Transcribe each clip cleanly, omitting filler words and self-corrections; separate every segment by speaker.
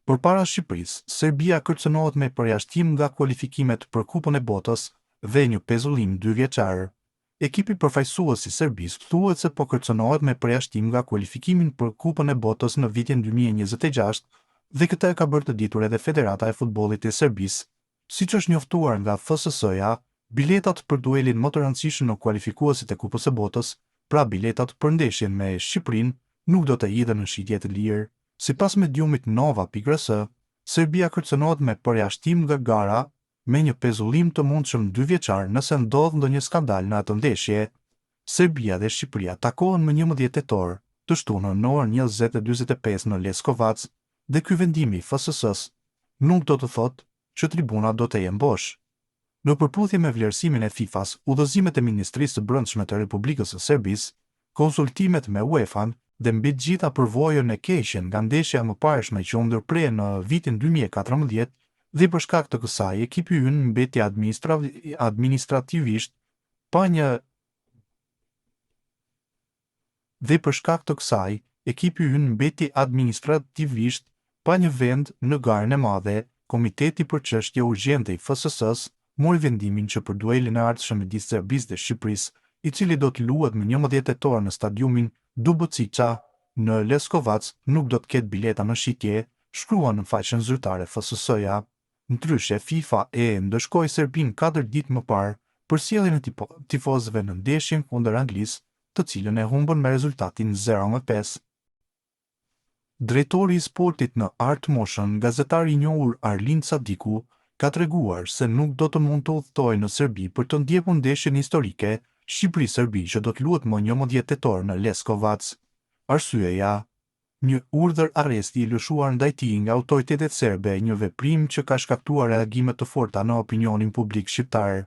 Speaker 1: Përpara Shqipërisë, Serbia kërcënohet me përjashtim nga kualifikimet për Kupën e Botës dhe një pezullim 2 vjeçar. Ekipi përfaqësues i Serbisë thuhet se po kërcënohet me përjashtim nga kualifikimin për Kupën e Botës në vitin 2026 dhe këtë e ka bërë të ditur edhe Federata e Futbollit e Serbisë. Siç është njoftuar nga FSS-ja, biletat për duelin më të rëndësishëm në kualifikuesit e Kupës së Botës, pra biletat për ndeshjen me Shqipërinë, nuk do të hidhen në shitje të lirë. Sipas mediumit Nova.rs, Serbia kërcënohet me përjashtim nga gara me një pezullim të mundshëm 2 vjeçar nëse ndodh ndonjë skandal në atë ndeshje. Serbia dhe Shqipëria takohen më 11 tetor të shtunën në orën 20:45 në Leskovac dhe ky vendim i FSS-s nuk do të thotë që tribuna do të jenë bosh. Në përputhje me vlerësimin e FIFA-s, udhëzimet e Ministrisë së Brendshme të Republikës së Serbisë, konsultimet me UEFA-n dhe mbi të gjitha përvojën e keqe nga ndeshja më parshme që u ndërprer në vitin 2014 dhe për shkak të kësaj ekipi ynë mbeti administrativisht pa një vend në garën e madhe. Komiteti për çështje urgjente i FSS-s mori vendimin që për duelin e ardhshëm midis Serbisë dhe Shqipërisë, i cili do të luhet më 11 tetor në stadiumin Dubocica në Leskovac, nuk do të ketë bileta në shitje, shkruan në faqen zyrtare FSS-ja. Ndryshe, FIFA e ndëshkoi Serbinë 4 ditë më parë për sjelljen e tifozëve në ndeshjen kundër Anglisë, të cilën e humbën me rezultatin 0-5. Drejtori i sportit në Art Motion, gazetari i njohur Arlind Sadiku, ka treguar se nuk do të mund të udhtojë në Serbi për të ndjekur ndeshjen historike Shqipëri-Serbi që do të luhet më 11 tetor në Leskovac. Arsyeja: një urdhër arresti i lëshuar ndaj tij nga autoritetet serbe, një veprim që ka shkaktuar reagime të forta në opinionin publik shqiptar.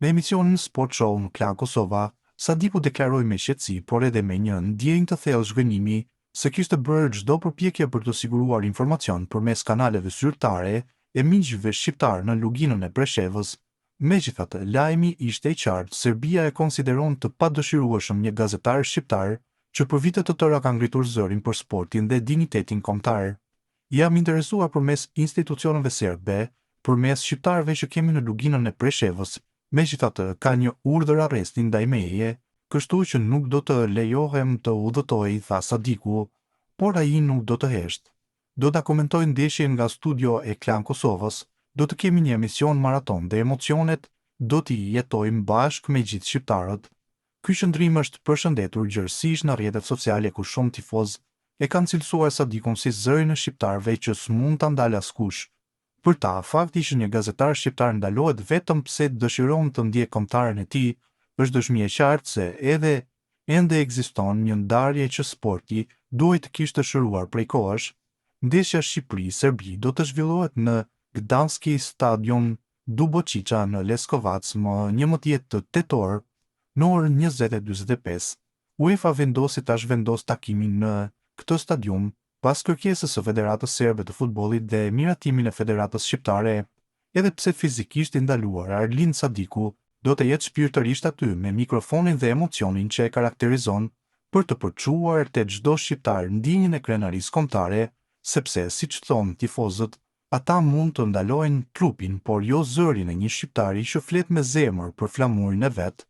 Speaker 1: Në emisionin Sport Show në Klan Kosova, Sadiku deklaroi me qetësi, por edhe me një ndjenjë të thellë zhgënjimi, se kishte bërë çdo përpjekje për të siguruar informacion përmes kanaleve zyrtare e miqve shqiptar në luginën e Preshevës. Megjithatë, lajmi ishte i qartë, Serbia e konsideron të padëshirueshëm një gazetar shqiptar që për vite të tëra ka ngritur zërin për sportin dhe dinjitetin kombëtar. Jam interesuar përmes institucioneve serbe, përmes shqiptarëve që kemi në luginën e Preshevës, megjithatë ka një urdhër arresti ndaj meje, kështu që nuk do të lejohem të udhëtoj, tha Sadiku, por ai nuk do të heshtë. Do ta komentoj ndeshjen nga studio e Klan Kosovës, do të kemi një emision maraton dhe emocionet do t'i jetojmë bashkë me gjithë shqiptarët. Ky qëndrim është përshëndetur gjërësisht në rrjetet sociale ku shumë tifozë e kanë cilësuar Sadikun si zërin e shqiptarëve që s'mund ta ndalë askush. Për ta, fakti që një gazetar shqiptar ndalohet vetëm pse dëshiron të ndjek kombëtaren e tij është dëshmi e qartë se ende ekziston një ndarje që sporti duhet të kishte shëruar prej kohësh. Ndeshja Shqipëri-Serbi do të zhvillohet në Gdanski Stadion Dubocica në Leskovac më 11 tetor në orën 20:45. UEFA vendosi vendos takimin në këtë stadium pas kërkesës së Federatës Serbe të Futbollit dhe miratimin e Federatës Shqiptare. Edhe pse fizikisht i ndaluar, Arlind Sadiku do të jetë shpirtërisht aty me mikrofonin dhe emocionin që e karakterizon për të përçuar te çdo shqiptar ndjenjën e krenarisë kombëtare, sepse siç thon tifozët, ata mund të ndalojnë trupin, por jo zërin e një shqiptari që flet me zemër për flamurin e vet.